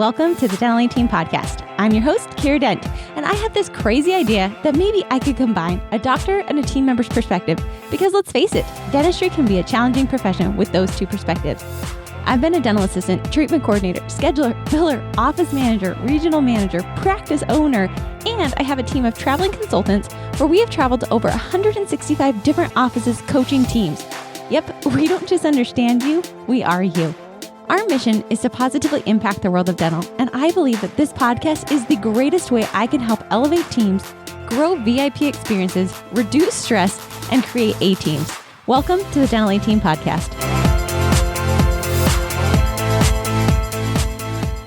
Welcome to the Dental Team Podcast. I'm your host, Kiera Dent, and I have this crazy idea that maybe I could combine a doctor and a team member's perspective because let's face it, dentistry can be a challenging profession with those two perspectives. I've been a dental assistant, treatment coordinator, scheduler, biller, office manager, regional manager, practice owner, and I have a team of traveling consultants where we have traveled to over 165 different offices coaching teams. Yep, we don't just understand you, we are you. Our mission is to positively impact the world of dental, and I believe that this podcast is the greatest way I can help elevate teams, grow VIP experiences, reduce stress, and create A-teams. Welcome to the Dental Team Podcast.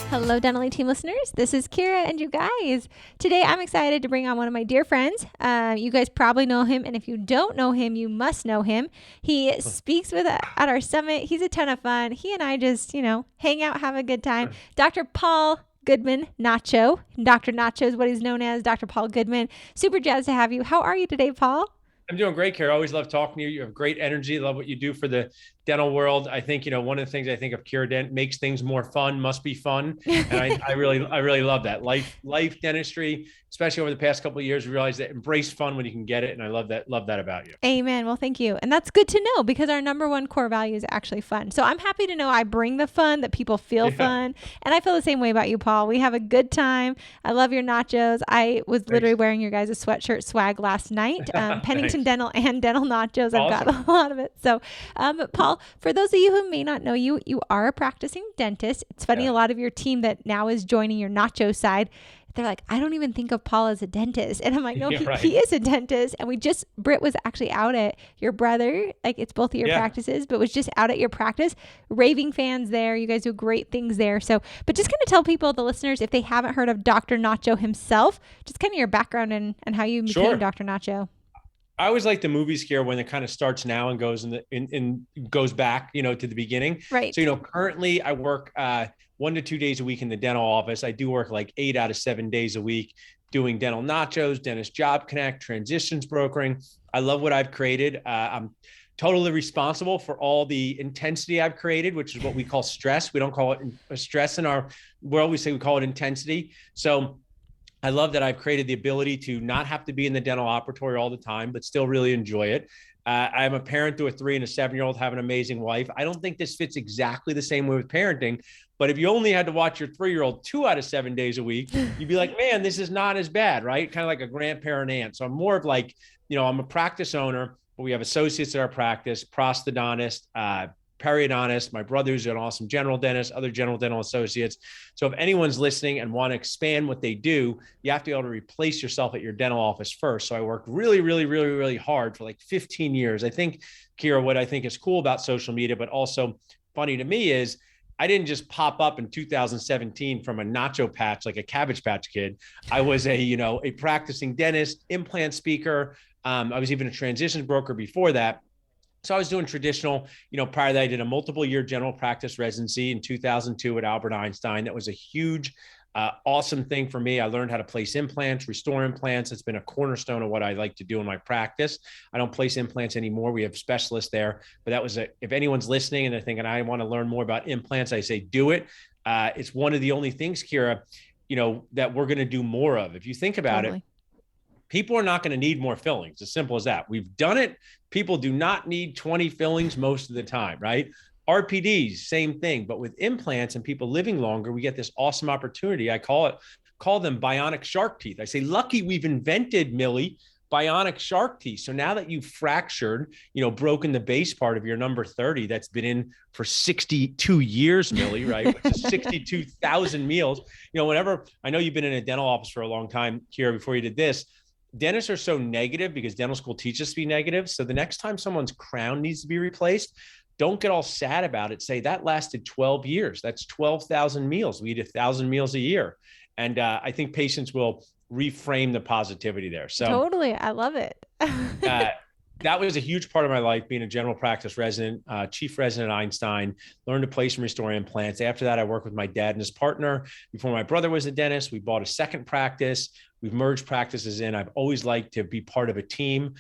Hello, Dental Team listeners. This is Kiera, and you guys, today I'm excited to bring on one of my dear friends. You guys probably know him, and if you don't know him, you must know him. He speaks at our summit. He's a ton of fun. He and I just, hang out, have a good time. Dr. Paul Goodman, Nacho. Dr. Nacho is what he's known as, Dr. Paul Goodman. Super jazzed to have you. How are you today, Paul? I'm doing great, Kiera. I always love talking to you. You have great energy. Love what you do for the dental world. I think, one of the things I think of Kiera Dent makes things more fun, must be fun. And I really love that. Life dentistry, especially over the past couple of years, we realized that embrace fun when you can get it. And I love that about you. Amen. Well, thank you. And that's good to know because our number one core value is actually fun. So I'm happy to know I bring the fun, that people feel fun. And I feel the same way about you, Paul. We have a good time. I love your nachos. I was literally wearing your guys' sweatshirt swag last night. Pennington Dental and Dental Nachos. Awesome. I've got a lot of it. So, but Paul, for those of you who may not know you, you are a practicing dentist. It's funny, a lot of your team that now is joining your nacho side, they're like, I don't even think of Paul as a dentist. And I'm like, no, he is a dentist. And Britt was actually out at your brother, like it's both of your practices, but was just out at your practice, raving fans there. You guys do great things there. So, but just kind of tell people, the listeners, if they haven't heard of Dr. Nacho himself, just kind of your background and how you became Dr. Nacho. I always like the movies here when it kind of starts now and goes goes back, to the beginning. Right. So, currently I work 1 to 2 days a week in the dental office. I do work like 8 out of 7 days a week doing dental nachos, dentist job connect, transitions brokering. I love what I've created. I'm totally responsible for all the intensity I've created, which is what we call stress. We don't call it stress in our world. We call it intensity. So I love that I've created the ability to not have to be in the dental operatory all the time, but still really enjoy it. I'm a parent to a 3 and a 7-year-old, have an amazing wife. I don't think this fits exactly the same way with parenting, but if you only had to watch your 3-year-old 2 out of 7 days a week, you'd be like, man, this is not as bad, right? Kind of like a grandparent aunt. So I'm more of like, I'm a practice owner, but we have associates at our practice, prosthodontist, periodontist. My brother's an awesome general dentist, other general dental associates. So if anyone's listening and want to expand what they do, you have to be able to replace yourself at your dental office first. So I worked really hard for like 15 years. I think, Kiera, what I think is cool about social media, but also funny to me is I didn't just pop up in 2017 from a nacho patch, like a Cabbage Patch Kid. I was a practicing dentist, implant speaker. I was even a transitions broker before that. So I was doing traditional, prior to that, I did a multiple year general practice residency in 2002 at Albert Einstein. That was a huge, awesome thing for me. I learned how to place implants, restore implants. It's been a cornerstone of what I like to do in my practice. I don't place implants anymore. We have specialists there, but that was if anyone's listening and they're thinking, I want to learn more about implants, I say, do it. It's one of the only things, Kiera, that we're going to do more of. If you think about it, people are not going to need more fillings. As simple as that. We've done it. People do not need 20 fillings most of the time, right? RPDs, same thing. But with implants and people living longer, we get this awesome opportunity. I call them bionic shark teeth. I say, lucky we've invented, Millie, bionic shark teeth. So now that you've fractured, broken the base part of your number 30, that's been in for 62 years, Millie, right? Which is 62,000 meals. Whenever, I know you've been in a dental office for a long time, Kiera, before you did this, dentists are so negative because dental school teaches us to be negative. So the next time someone's crown needs to be replaced, don't get all sad about it. Say that lasted 12 years. That's 12,000 meals. We eat 1,000 meals a year. And I think patients will reframe the positivity there. So totally. I love it. That was a huge part of my life, being a general practice resident, chief resident at Einstein, learned to place and restore implants. After that, I worked with my dad and his partner. Before my brother was a dentist, we bought a second practice. We've merged practices in. I've always liked to be part of a team.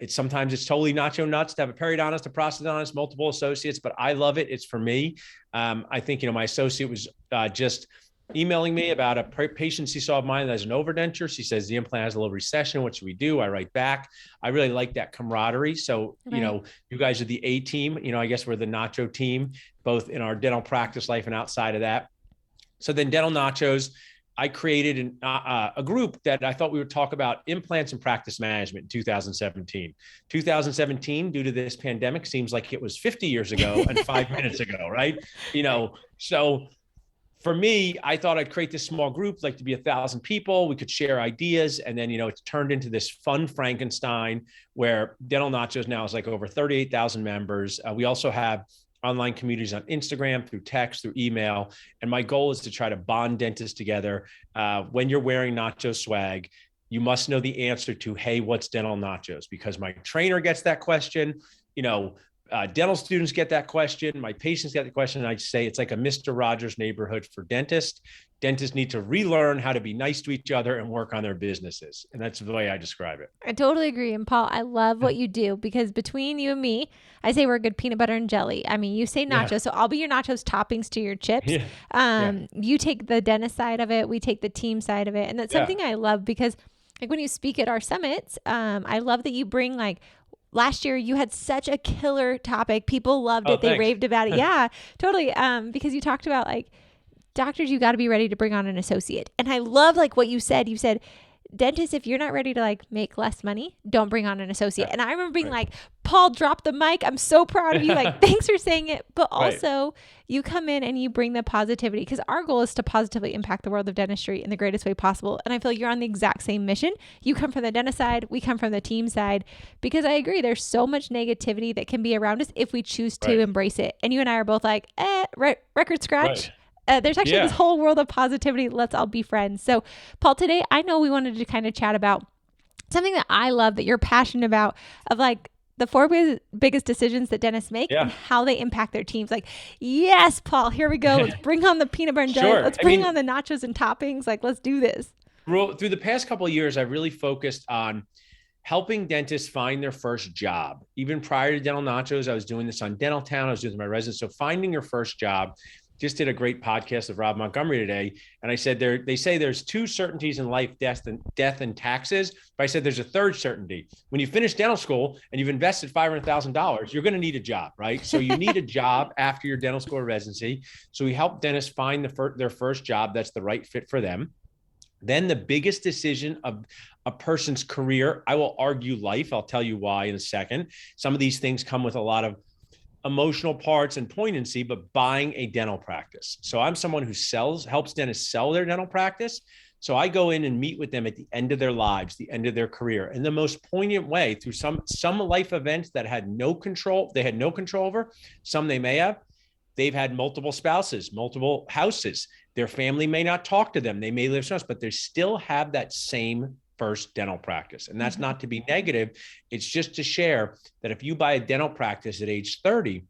Sometimes it's totally nacho nuts to have a periodontist, a prosthodontist, multiple associates, but I love it. It's for me. I think, my associate was just emailing me about a patient she saw of mine that has an overdenture. She says the implant has a little recession. What should we do? I write back. I really like that camaraderie. So, Right. you know, you guys are the A team. You know, I guess we're the Nacho team, both in our dental practice life and outside of that. So then Dental Nachos, I created a group that I thought we would talk about implants and practice management in 2017. 2017, due to this pandemic, seems like it was 50 years ago and 5 minutes ago, right? You know, so for me, I thought I'd create this small group, like to be 1,000 people. We could share ideas. And then, you know, it's turned into this fun Frankenstein where Dental Nachos now is like over 38,000 members. We also have online communities on Instagram, through text, through email. And my goal is to try to bond dentists together. When you're wearing Nacho swag, you must know the answer to, hey, what's Dental Nachos? Because my trainer gets that question, you know, dental students get that question. My patients get the question. And I say it's like a Mr. Rogers neighborhood for dentists. Dentists need to relearn how to be nice to each other and work on their businesses. And that's the way I describe it. I totally agree. And Paul, I love what you do because between you and me, I say we're good peanut butter and jelly. I mean, you say nachos, so I'll be your nachos toppings to your chips. You take the dentist side of it. We take the team side of it. And that's something I love because like when you speak at our summits, I love that you bring like, last year, you had such a killer topic. People loved it. They raved about it. Yeah, totally. Because you talked about like doctors, you got to be ready to bring on an associate. And I love like what you said. You said, dentists, if you're not ready to like make less money, don't bring on an associate. And I remember being like, Paul, drop the mic. I'm so proud of you. Like, thanks for saying it. But also you come in and you bring the positivity because our goal is to positively impact the world of dentistry in the greatest way possible. And I feel you're on the exact same mission. You come from the dentist side. We come from the team side because I agree. There's so much negativity that can be around us if we choose to embrace it. And you and I are both like, record scratch. There's actually this whole world of positivity. Let's all be friends. So Paul, today, I know we wanted to kind of chat about something that I love that you're passionate about of like the four biggest decisions that dentists make and how they impact their teams. Like, yes, Paul, here we go. Let's bring on the peanut butter and jelly. Let's bring on the nachos and toppings. Like, let's do this. Through the past couple of years, I've really focused on helping dentists find their first job. Even prior to Dental Nachos, I was doing this on Dental Town. I was doing my residence. So finding your first job. Just did a great podcast with Rob Montgomery today. And I said, they say there's two certainties in life, death and taxes. But I said, there's a third certainty. When you finish dental school and you've invested $500,000, you're going to need a job, right? So you need a job after your dental school residency. So we help dentists find their first job that's the right fit for them. Then the biggest decision of a person's career, I will argue life. I'll tell you why in a second. Some of these things come with a lot of emotional parts and poignancy, but buying a dental practice. So I'm someone who helps dentists sell their dental practice. So I go in and meet with them at the end of their lives, the end of their career, in the most poignant way through some life events that had no control. They had no control over. Some they may have. They've had multiple spouses, multiple houses. Their family may not talk to them. They may live somewhere else, but they still have that same first dental practice. And that's not to be negative. It's just to share that if you buy a dental practice at age 30,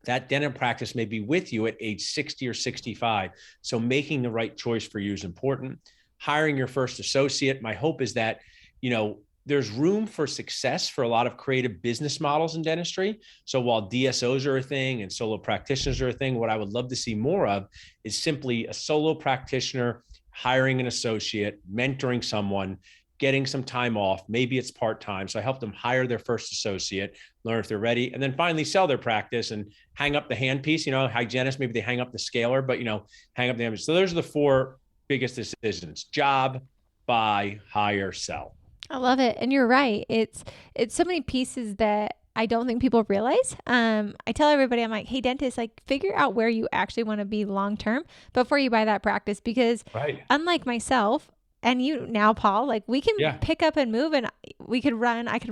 that dental practice may be with you at age 60 or 65. So making the right choice for you is important. Hiring your first associate. My hope is that, you know, there's room for success for a lot of creative business models in dentistry. So while DSOs are a thing and solo practitioners are a thing, what I would love to see more of is simply a solo practitioner hiring an associate, mentoring someone, getting some time off. Maybe it's part-time. So I help them hire their first associate, learn if they're ready, and then finally sell their practice and hang up the handpiece. You know, hygienists, maybe they hang up the scaler, but, you know, hang up the handpiece. So those are the four biggest decisions: job, buy, hire, sell. I love it. And you're right. It's so many pieces that I don't think people realize. I tell everybody, I'm like, hey, dentist, like figure out where you actually want to be long-term before you buy that practice. Because unlike myself and you now, Paul, like we can pick up and move and I could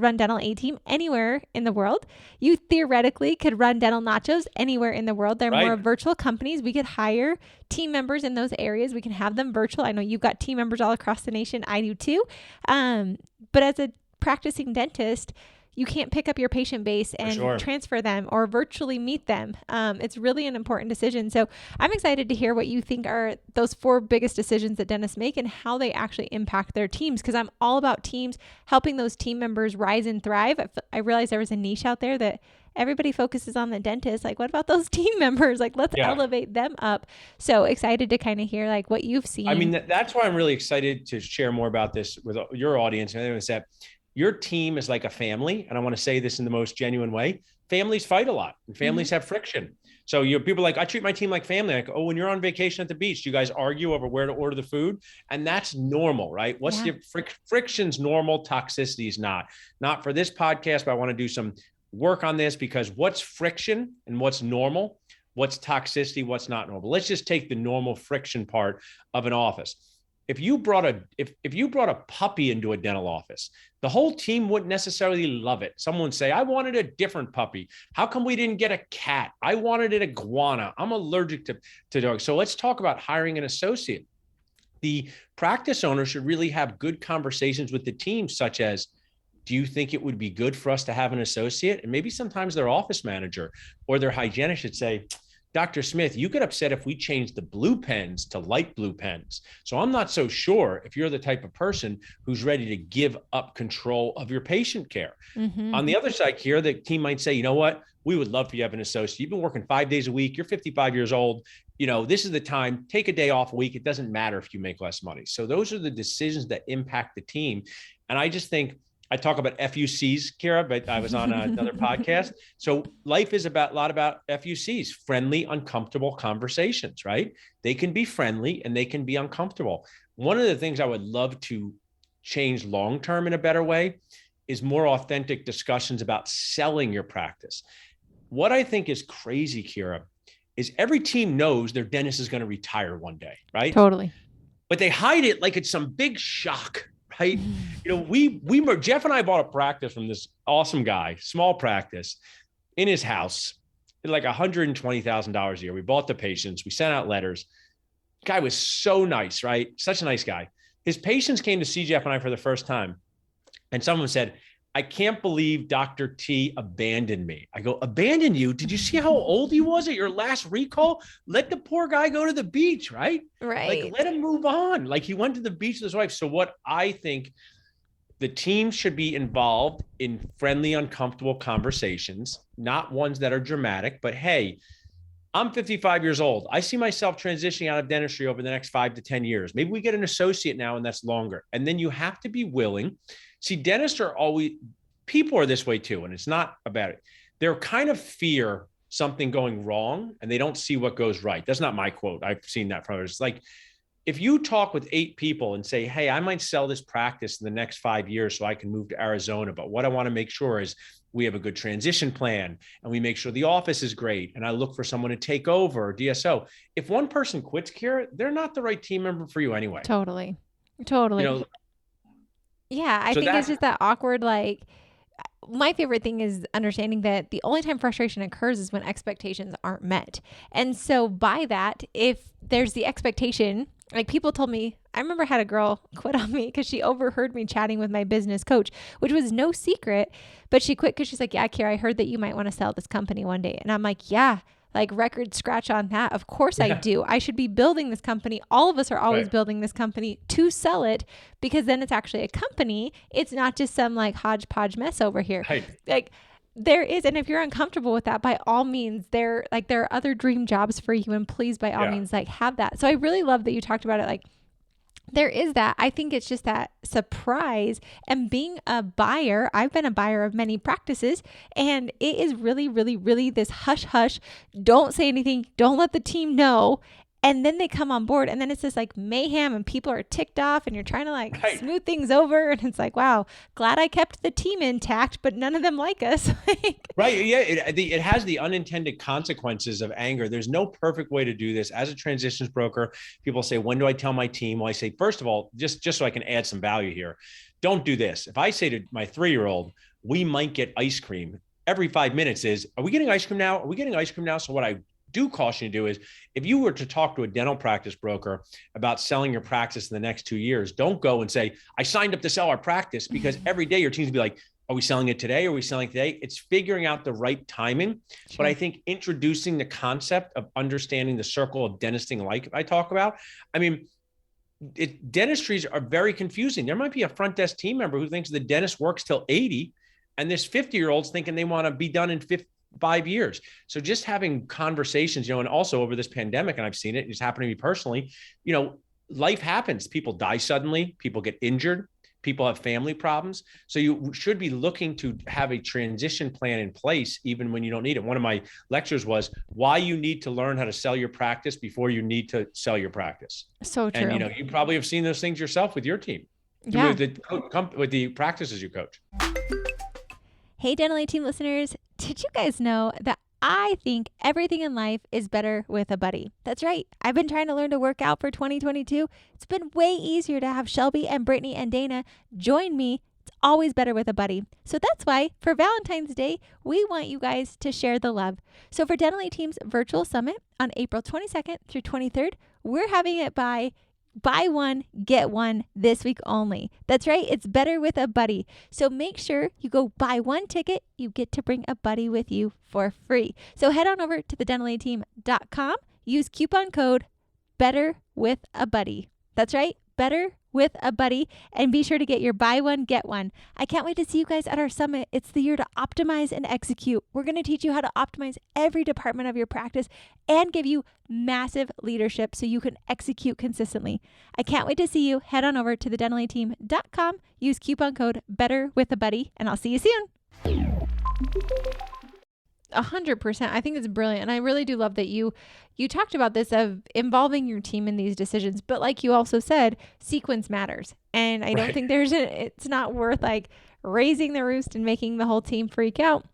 run Dental A Team anywhere in the world. You theoretically could run Dental Nachos anywhere in the world. They're more virtual companies. We could hire team members in those areas. We can have them virtual. I know you've got team members all across the nation. I do too. But as a practicing dentist, you can't pick up your patient base and transfer them or virtually meet them. It's really an important decision. So I'm excited to hear what you think are those 4 biggest decisions that dentists make and how they actually impact their teams. Because I'm all about teams, helping those team members rise and thrive. I realized there was a niche out there that everybody focuses on the dentist. Like, what about those team members? Like, let's elevate them up. So excited to kind of hear like what you've seen. I mean, that's why I'm really excited to share more about this with your audience. And is that your team is like a family. And I want to say this in the most genuine way. Families fight a lot and families have friction. So people are like, I treat my team like family. Like, oh, when you're on vacation at the beach, do you guys argue over where to order the food? And that's normal, right? What's the friction's normal, toxicity is not. Not for this podcast, but I want to do some work on this because what's friction and what's normal, what's toxicity, what's not normal. Let's just take the normal friction part of an office. If you brought a puppy into a dental office, the whole team wouldn't necessarily love it. Someone would say, I wanted a different puppy. How come we didn't get a cat? I wanted an iguana. I'm allergic to dogs. So let's talk about hiring an associate. The practice owner should really have good conversations with the team, such as, do you think it would be good for us to have an associate? And maybe sometimes their office manager or their hygienist should say, Dr. Smith, you get upset if we change the blue pens to light blue pens. So I'm not so sure if you're the type of person who's ready to give up control of your patient care. On the other side here, the team might say, you know what? We would love for you to have an associate. You've been working 5 days a week. You're 55 years old. You know, this is the time, take a day off a week. It doesn't matter if you make less money. So those are the decisions that impact the team. And I just think, I talk about FUCs, Kiera, but I was on another podcast. So life is a lot about FUCs, friendly, uncomfortable conversations, right? They can be friendly and they can be uncomfortable. One of the things I would love to change long-term in a better way is more authentic discussions about selling your practice. What I think is crazy, Kiera, is every team knows their dentist is going to retire one day, right? Totally. But they hide it like it's some big shock. Right. You know, Jeff and I bought a practice from this awesome guy, small practice in his house, like $120,000 a year. We bought the patients. We sent out letters. Guy was so nice, right? Such a nice guy. His patients came to see Jeff and I for the first time. And someone said, I can't believe Dr. T abandoned me. I go, abandon you? Did you see how old he was at your last recall? Let the poor guy go to the beach, right? Right. Like, let him move on. Like, he went to the beach with his wife. So what I think, the team should be involved in friendly, uncomfortable conversations, not ones that are dramatic, but hey, I'm 55 years old. I see myself transitioning out of dentistry over the next 5 to 10 years. Maybe we get an associate now and that's longer. And then you have to be willing. See, dentists are always, people are this way too, and it's not about it. They're kind of fear something going wrong and they don't see what goes right. That's not my quote. I've seen that from others. It's like, if you talk with 8 people and say, hey, I might sell this practice in the next 5 years so I can move to Arizona, but what I want to make sure is we have a good transition plan and we make sure the office is great. And I look for someone to take over, or DSO. If one person quits, Kiera, they're not the right team member for you anyway. Totally. You know, yeah, I think it's just that awkward, like, my favorite thing is understanding that the only time frustration occurs is when expectations aren't met. And so by that, if there's the expectation, like people told me, I remember I had a girl quit on me because she overheard me chatting with my business coach, which was no secret, but she quit because she's like, yeah, Kiera, I heard that you might want to sell this company one day. And I'm like, yeah, like record scratch on that. Of course I do. I should be building this company. All of us are always building this company to sell it, because then it's actually a company. It's not just some like hodgepodge mess over here. Like there is, and if you're uncomfortable with that, by all means, there are other dream jobs for you, and please, by all means, like have that. So I really love that you talked about it. Like, there is that. I think it's just that surprise, and being a buyer, I've been a buyer of many practices, and it is really, really, really this hush, hush, don't say anything, don't let the team know. And then they come on board, and then it's just like mayhem, and people are ticked off, and you're trying to like smooth things over. And it's like, wow, glad I kept the team intact, but none of them like us. Right. Yeah. It has the unintended consequences of anger. There's no perfect way to do this. As a transitions broker, people say, when do I tell my team? Well, I say, first of all, just so I can add some value here, don't do this. If I say to my 3-year-old, we might get ice cream, every 5 minutes is, are we getting ice cream now? Are we getting ice cream now? So what I do caution you to do is, if you were to talk to a dental practice broker about selling your practice in the next 2 years, don't go and say, I signed up to sell our practice, because every day your team's be like, Are we selling it today? Are we selling it today? It's figuring out the right timing. Sure. But I think introducing the concept of understanding the circle of dentisting like I talk about, I mean, dentistries are very confusing. There might be a front desk team member who thinks the dentist works till 80, and there's 50-year-olds thinking they want to be done in 5 years. So just having conversations, and also over this pandemic, and I've seen it, it's happened to me personally, life happens. People die suddenly, people get injured, people have family problems. So you should be looking to have a transition plan in place, even when you don't need it. One of my lectures was why you need to learn how to sell your practice before you need to sell your practice. So true. And, you probably have seen those things yourself with your team, with the practices you coach. Hey, Dental A Team listeners, did you guys know that I think everything in life is better with a buddy? That's right. I've been trying to learn to work out for 2022. It's been way easier to have Shelby and Brittany and Dana join me. It's always better with a buddy. So that's why for Valentine's Day, we want you guys to share the love. So for Dental A Team's virtual summit on April 22nd through 23rd, we're having it buy one, get one this week only. That's right. It's better with a buddy. So make sure you go buy one ticket. You get to bring a buddy with you for free. So head on over to thedentalateam.com. Use coupon code better with a buddy. That's right. Better with a buddy, and be sure to get your buy one, get one. I can't wait to see you guys at our summit. It's the year to optimize and execute. We're going to teach you how to optimize every department of your practice and give you massive leadership so you can execute consistently. I can't wait to see you. Head on over to thedentalateam.com. Use coupon code better with a buddy, and I'll see you soon. 100%. I think it's brilliant. And I really do love that you talked about this of involving your team in these decisions. But like you also said, sequence matters. And I don't think it's not worth like raising the roost and making the whole team freak out.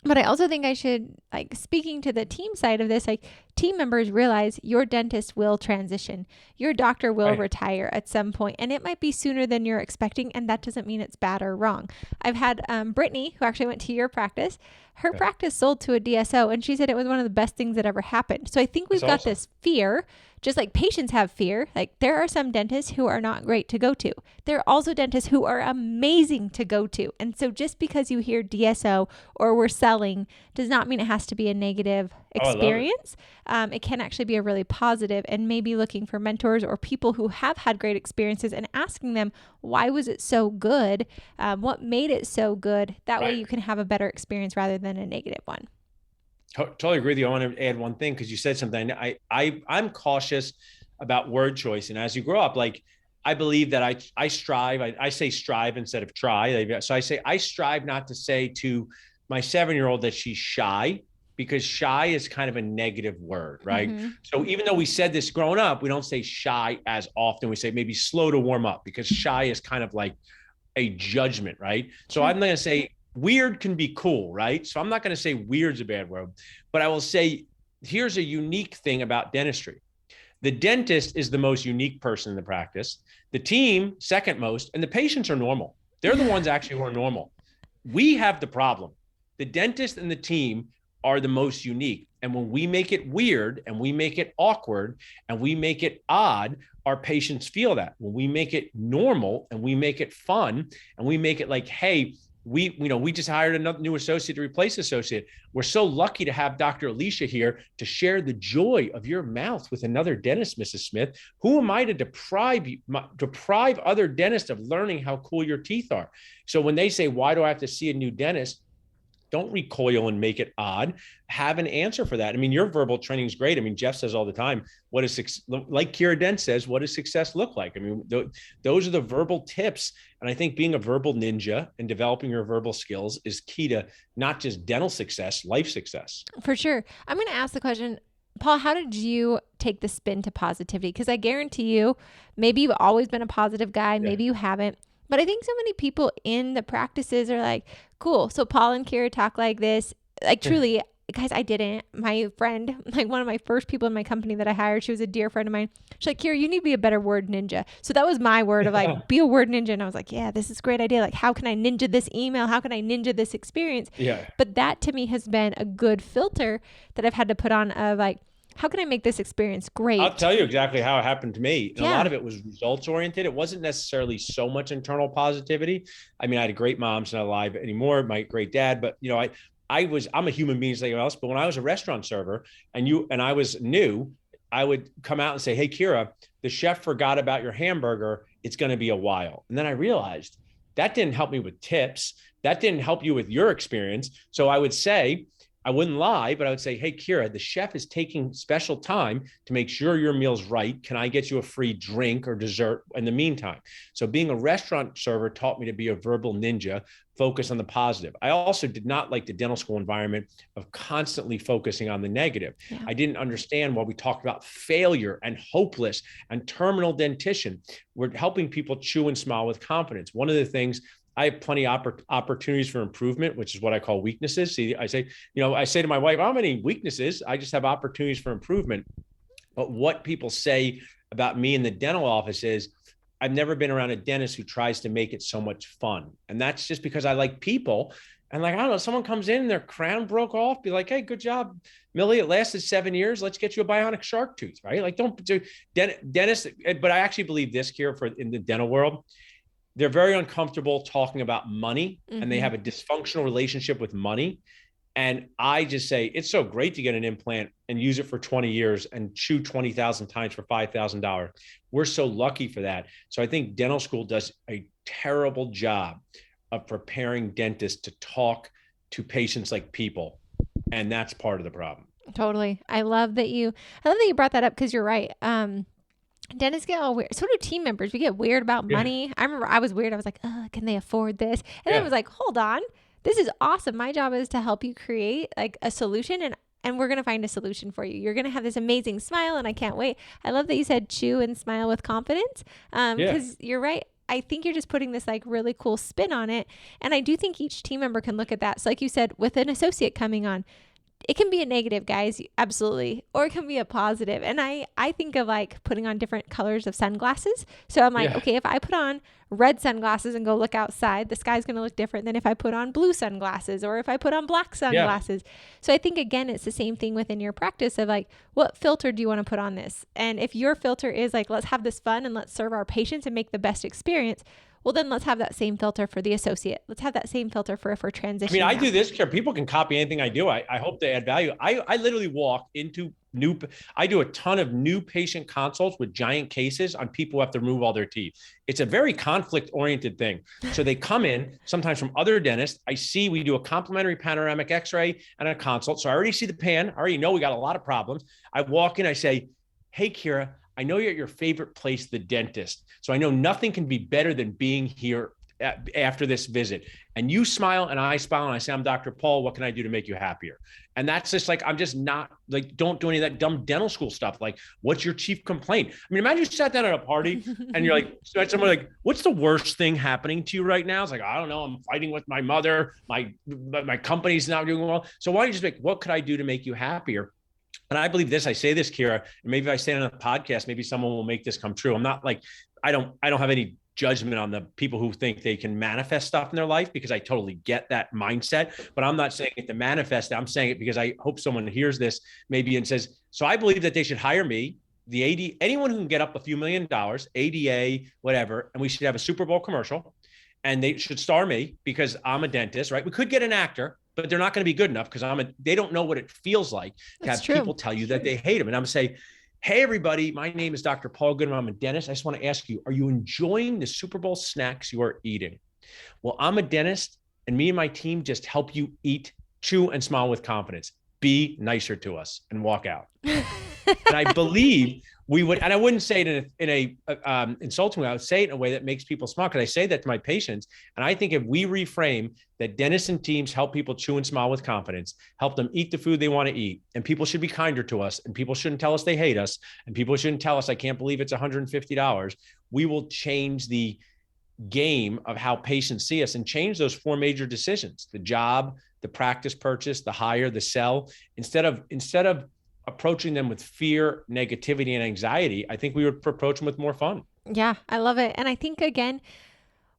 But I also think I should, like, speaking to the team side of this, like, team members realize your dentist will transition. Your doctor will retire at some point, and it might be sooner than you're expecting, and that doesn't mean it's bad or wrong. I've had Brittany, who actually went to your practice, her practice sold to a DSO, and she said it was one of the best things that ever happened. So I think we've got this fear, just like patients have fear. Like, there are some dentists who are not great to go to. There are also dentists who are amazing to go to. And so just because you hear DSO or we're selling does not mean it has to be a negative experience. It can actually be a really positive, and maybe looking for mentors or people who have had great experiences and asking them, why was it so good? What made it so good? That way you can have a better experience rather than a negative one. Totally agree with you. I want to add one thing, because you said something. I'm cautious about word choice. And as you grow up, like, I believe that I strive. I say strive instead of try. So I say I strive not to say to my 7-year-old that she's shy, because shy is kind of a negative word, right? Mm-hmm. So even though we said this growing up, we don't say shy as often. We say maybe slow to warm up, because shy is kind of like a judgment, right? So I'm going to say weird can be cool, right? So I'm not going to say weird's a bad word, but I will say here's a unique thing about dentistry. The dentist is the most unique person in the practice. The team, second most, and the patients are normal. They're the ones actually who are normal. We have the problem. The dentist and the team are the most unique. And when we make it weird and we make it awkward and we make it odd, our patients feel that. When we make it normal and we make it fun and we make it like, hey, we just hired another new associate to replace associate. We're so lucky to have Dr. Alicia here to share the joy of your mouth with another dentist, Mrs. Smith. Who am I to deprive other dentists of learning how cool your teeth are? So when they say, why do I have to see a new dentist? Don't recoil and make it odd. Have an answer for that. I mean, your verbal training is great. I mean, Jeff says all the time, like Kiera Dent says, what does success look like? I mean, those are the verbal tips. And I think being a verbal ninja and developing your verbal skills is key to not just dental success, life success. For sure. I'm going to ask the question, Paul, how did you take the spin to positivity? Because I guarantee you, maybe you've always been a positive guy. Maybe you haven't. But I think so many people in the practices are like, cool. So Paul and Kiera talk like this. Like, truly, guys, I didn't. My friend, like one of my first people in my company that I hired, she was a dear friend of mine. She's like, Kiera, you need to be a better word ninja. So that was my word of like, be a word ninja. And I was like, yeah, this is a great idea. Like, how can I ninja this email? How can I ninja this experience? Yeah. But that to me has been a good filter that I've had to put on of like, how can I make this experience great? I'll tell you exactly how it happened to me. And a Yeah. lot of it was results oriented. It wasn't necessarily so much internal positivity. I mean, I had a great mom, she's not alive anymore, my great dad, but you know, I'm a human being like anyone else. But when I was a restaurant server and I was new, I would come out and say, "Hey, Kiera, the chef forgot about your hamburger. It's going to be a while." And then I realized that didn't help me with tips. That didn't help you with your experience. So I would say, I wouldn't lie, but I would say, "Hey, Kiera, the chef is taking special time to make sure your meal's right. Can I get you a free drink or dessert in the meantime?" So being a restaurant server taught me to be a verbal ninja, focus on the positive. I also did not like the dental school environment of constantly focusing on the negative. Yeah. I didn't understand why we talked about failure and hopeless and terminal dentition. We're helping people chew and smile with confidence. One of the things, I have plenty of opportunities for improvement, which is what I call weaknesses. See, I say to my wife, "I don't have any weaknesses. I just have opportunities for improvement." But what people say about me in the dental office is, I've never been around a dentist who tries to make it so much fun. And that's just because I like people. And like, I don't know, someone comes in and their crown broke off, be like, "Hey, good job, Millie. It lasted 7 years. Let's get you a bionic shark tooth," right? Like, don't do dentists. But I actually believe this here in the dental world, they're very uncomfortable talking about money, and they have a dysfunctional relationship with money. And I just say, it's so great to get an implant and use it for 20 years and chew 20,000 times for $5,000. We're so lucky for that. So I think dental school does a terrible job of preparing dentists to talk to patients like people. And that's part of the problem. Totally. I love that you brought that up, because you're right. Dentists get all weird. So do team members. We get weird about money. I remember I was weird. I was like, "Oh, can they afford this?" And then I was like, "Hold on. This is awesome. My job is to help you create like a solution, and we're going to find a solution for you. You're going to have this amazing smile, and I can't wait." I love that you said chew and smile with confidence. Because you're right. I think you're just putting this like really cool spin on it. And I do think each team member can look at that. So like you said, with an associate coming on, it can be a negative, guys, absolutely, or it can be a positive. And I think of like putting on different colors of sunglasses. So I'm like, okay, if I put on red sunglasses and go look outside, the sky's going to look different than if I put on blue sunglasses or if I put on black sunglasses. So I think, again, it's the same thing within your practice of like, what filter do you want to put on this? And if your filter is like, let's have this fun and let's serve our patients and make the best experience, well, then let's have that same filter for the associate. Let's have that same filter for if we're transitioning. I mean, I do this, Kiera. People can copy anything I do. I hope to add value. I literally walk into I do a ton of new patient consults with giant cases on people who have to remove all their teeth. It's a very conflict-oriented thing. So they come in sometimes from other dentists. We do a complimentary panoramic x-ray and a consult. So I already see the pan. I already know we got a lot of problems. I walk in, I say, "Hey, Kiera, I know you're at your favorite place, the dentist. So I know nothing can be better than being here after this visit." And you smile and I smile and I say, "I'm Dr. Paul. What can I do to make you happier?" And that's just like, I'm just not like, don't do any of that dumb dental school stuff. Like, what's your chief complaint? I mean, imagine you sat down at a party and you're like, someone like, "What's the worst thing happening to you right now?" It's like, "I don't know. I'm fighting with my mother. My company's not doing well." So why don't you just make, what could I do to make you happier? And I believe this, I say this, Kiera, and maybe if I say it on a podcast, maybe someone will make this come true. I'm not like, I don't have any judgment on the people who think they can manifest stuff in their life, because I totally get that mindset, but I'm not saying it to manifest it. I'm saying it because I hope someone hears this maybe and says, so I believe that they should hire me, anyone who can get up a few $1 million, ADA, whatever, and we should have a Super Bowl commercial and they should star me because I'm a dentist, right? We could get an actor, but they're not going to be good enough because they don't know what it feels like to have people tell you that they hate them. And I'm saying, "Hey, everybody, my name is Dr. Paul Goodman. I'm a dentist. I just want to ask you, are you enjoying the Super Bowl snacks you are eating? Well, I'm a dentist and me and my team just help you eat, chew, and smile with confidence. Be nicer to us," and walk out. And I believe we would, and I wouldn't say it in a insulting way. I would say it in a way that makes people smile, because I say that to my patients. And I think if we reframe that dentists and teams help people chew and smile with confidence, help them eat the food they want to eat, and people should be kinder to us, and people shouldn't tell us they hate us, and people shouldn't tell us, "I can't believe it's $150. We will change the game of how patients see us and change those 4 major decisions: the job, the practice purchase, the hire, the sell. Instead of approaching them with fear, negativity, and anxiety, I think we would approach them with more fun. Yeah, I love it. And I think, again,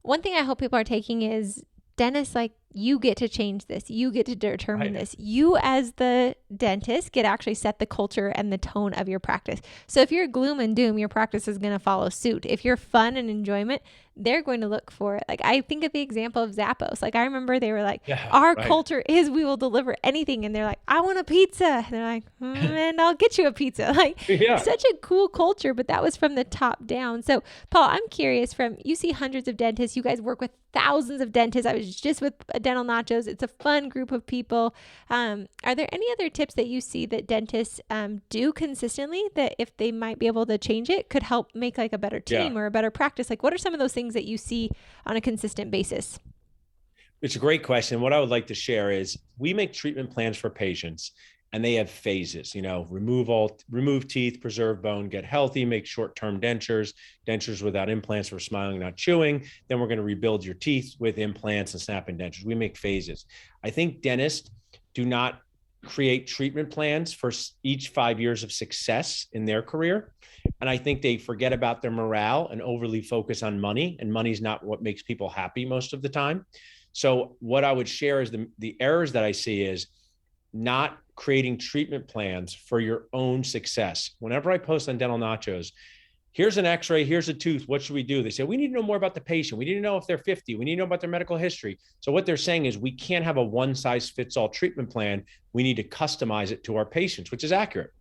one thing I hope people are taking is dentists, like, you get to change this. You get to determine Right. this. You as the dentist get to actually set the culture and the tone of your practice. So if you're gloom and doom, your practice is going to follow suit. If you're fun and enjoyment, they're going to look for it. Like I think of the example of Zappos. Like I remember they were like, Yeah. our Right. culture is we will deliver anything. And they're like, I want a pizza. And they're like, and I'll get you a pizza. Like Yeah. such a cool culture, but that was from the top down. So Paul, I'm curious you see hundreds of dentists, you guys work with thousands of dentists. I was just with Dental Nachos. It's a fun group of people. Are there any other tips that you see that dentists do consistently that if they might be able to change it could help make like a better team or a better practice? Like what are some of those things that you see on a consistent basis? It's a great question. What I would like to share is we make treatment plans for patients and they have phases, remove teeth, preserve bone, get healthy, make short-term dentures without implants for smiling, not chewing. Then we're going to rebuild your teeth with implants and snap-in dentures. We make phases. I think dentists do not create treatment plans for each 5 years of success in their career. And I think they forget about their morale and overly focus on money. And money's not what makes people happy most of the time. So what I would share is the errors that I see is not creating treatment plans for your own success. Whenever I post on Dental Nachos, here's an x-ray, here's a tooth, what should we do? They say, we need to know more about the patient. We need to know if they're 50. We need to know about their medical history. So what they're saying is we can't have a one size fits all treatment plan. We need to customize it to our patients, which is accurate.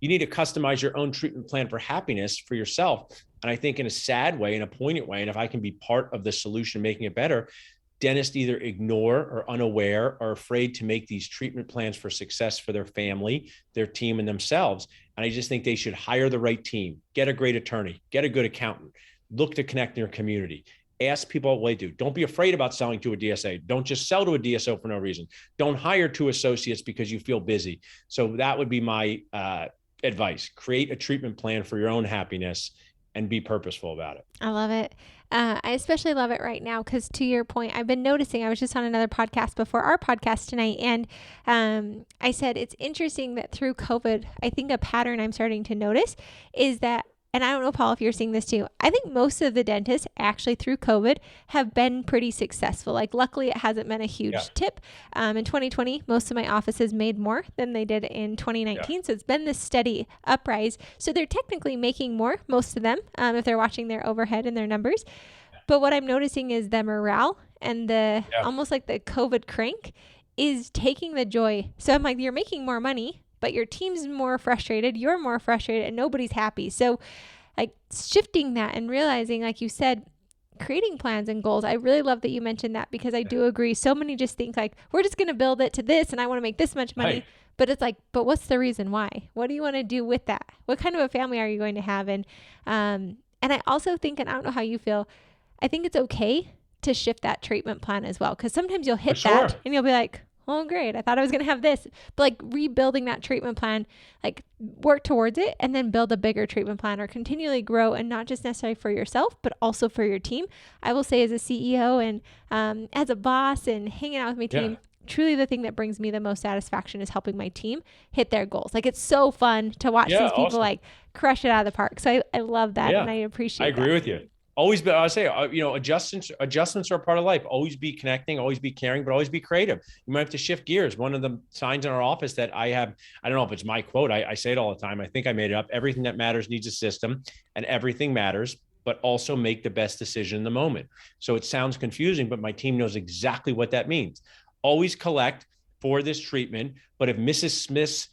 You need to customize your own treatment plan for happiness for yourself. And I think in a sad way, in a poignant way, and if I can be part of the solution, making it better, dentists either ignore or unaware or afraid to make these treatment plans for success for their family, their team, and themselves. And I just think they should hire the right team, get a great attorney, get a good accountant, look to connect in your community, ask people what they do. Don't be afraid about selling to a DSA. Don't just sell to a DSO for no reason. Don't hire two associates because you feel busy. So that would be my advice. Create a treatment plan for your own happiness and be purposeful about it. I love it. I especially love it right now because to your point, I've been noticing, I was just on another podcast before our podcast tonight, and I said it's interesting that through COVID, I think a pattern I'm starting to notice is that, and I don't know, Paul, if you're seeing this too, I think most of the dentists actually through COVID have been pretty successful. Like luckily it hasn't been a huge tip. In 2020, most of my offices made more than they did in 2019. So it's been this steady uprise. So they're technically making more, most of them, if they're watching their overhead and their numbers. But what I'm noticing is the morale and the almost like the COVID crank is taking the joy. So I'm like, you're making more money, but your team's more frustrated, you're more frustrated, and nobody's happy. So like shifting that and realizing, like you said, creating plans and goals. I really love that you mentioned that because I do agree. So many just think like, we're just going to build it to this and I want to make this much money. Right. But it's like, but what's the reason why? What do you want to do with that? What kind of a family are you going to have? And I also think, and I don't know how you feel, I think it's okay to shift that treatment plan as well. Because sometimes you'll hit that and you'll be like, oh, great. I thought I was going to have this. But like rebuilding that treatment plan, like work towards it and then build a bigger treatment plan or continually grow, and not just necessarily for yourself, but also for your team. I will say as a CEO and as a boss and hanging out with my team, truly the thing that brings me the most satisfaction is helping my team hit their goals. Like it's so fun to watch these people like crush it out of the park. So I love that and I appreciate that. I agree with you. Always be, I say, adjustments are a part of life. Always be connecting, always be caring, but always be creative. You might have to shift gears. One of the signs in our office that I have, I don't know if it's my quote, I say it all the time. I think I made it up. Everything that matters needs a system, and everything matters, but also make the best decision in the moment. So it sounds confusing, but my team knows exactly what that means. Always collect for this treatment. But if Mrs. Smith's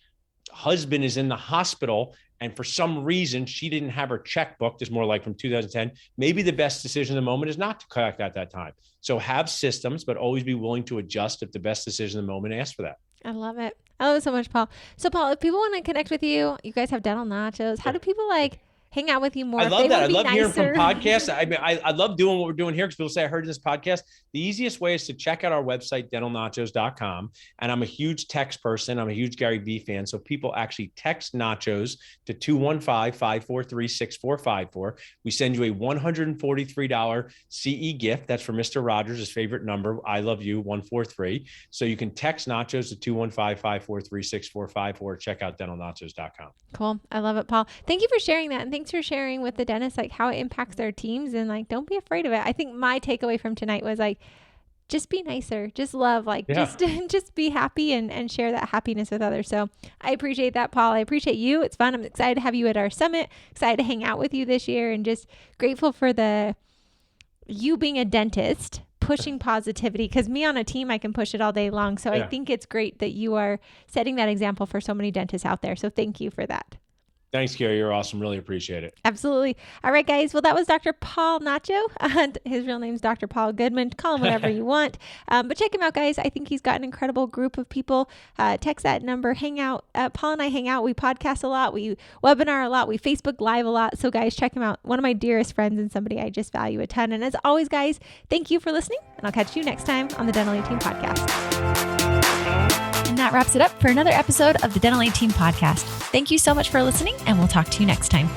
husband is in the hospital and for some reason she didn't have her checkbook, this is more like from 2010, maybe the best decision in the moment is not to collect at that time. So have systems, but always be willing to adjust if the best decision in the moment asks for that. I love it. I love it so much, Paul. So Paul, if people want to connect with you, you guys have Dental Nachos. How do people like hang out with you more? I love that. I love hearing from podcasts. I mean, I love doing what we're doing here because people say, I heard this podcast. The easiest way is to check out our website, dentalnachos.com. And I'm a huge text person. I'm a huge Gary Vee fan. So people actually text nachos to 215-543-6454. We send you a $143 CE gift. That's for Mr. Rogers, his favorite number. I love you, 143. So you can text nachos to 215-543-6454. Check out dentalnachos.com. Cool. I love it, Paul. Thank you for sharing that. And thanks for sharing with the dentists, like how it impacts their teams, and like, don't be afraid of it. I think my takeaway from tonight was like, just be nicer, just love, just be happy and share that happiness with others. So I appreciate that, Paul. I appreciate you. It's fun. I'm excited to have you at our summit, excited to hang out with you this year, and just grateful for you being a dentist, pushing positivity, because me on a team, I can push it all day long. So I think it's great that you are setting that example for so many dentists out there. So thank you for that. Thanks, Kiera. You're awesome. Really appreciate it. Absolutely. All right, guys. Well, that was Dr. Paul Nacho. And his real name's Dr. Paul Goodman. Call him whatever you want. But check him out, guys. I think he's got an incredible group of people. Text that number. Hang out. Paul and I hang out. We podcast a lot. We webinar a lot. We Facebook Live a lot. So, guys, check him out. One of my dearest friends and somebody I just value a ton. And as always, guys, thank you for listening. And I'll catch you next time on the Dental 18 Podcast. And that wraps it up for another episode of the Dental 18 Podcast. Thank you so much for listening, and we'll talk to you next time.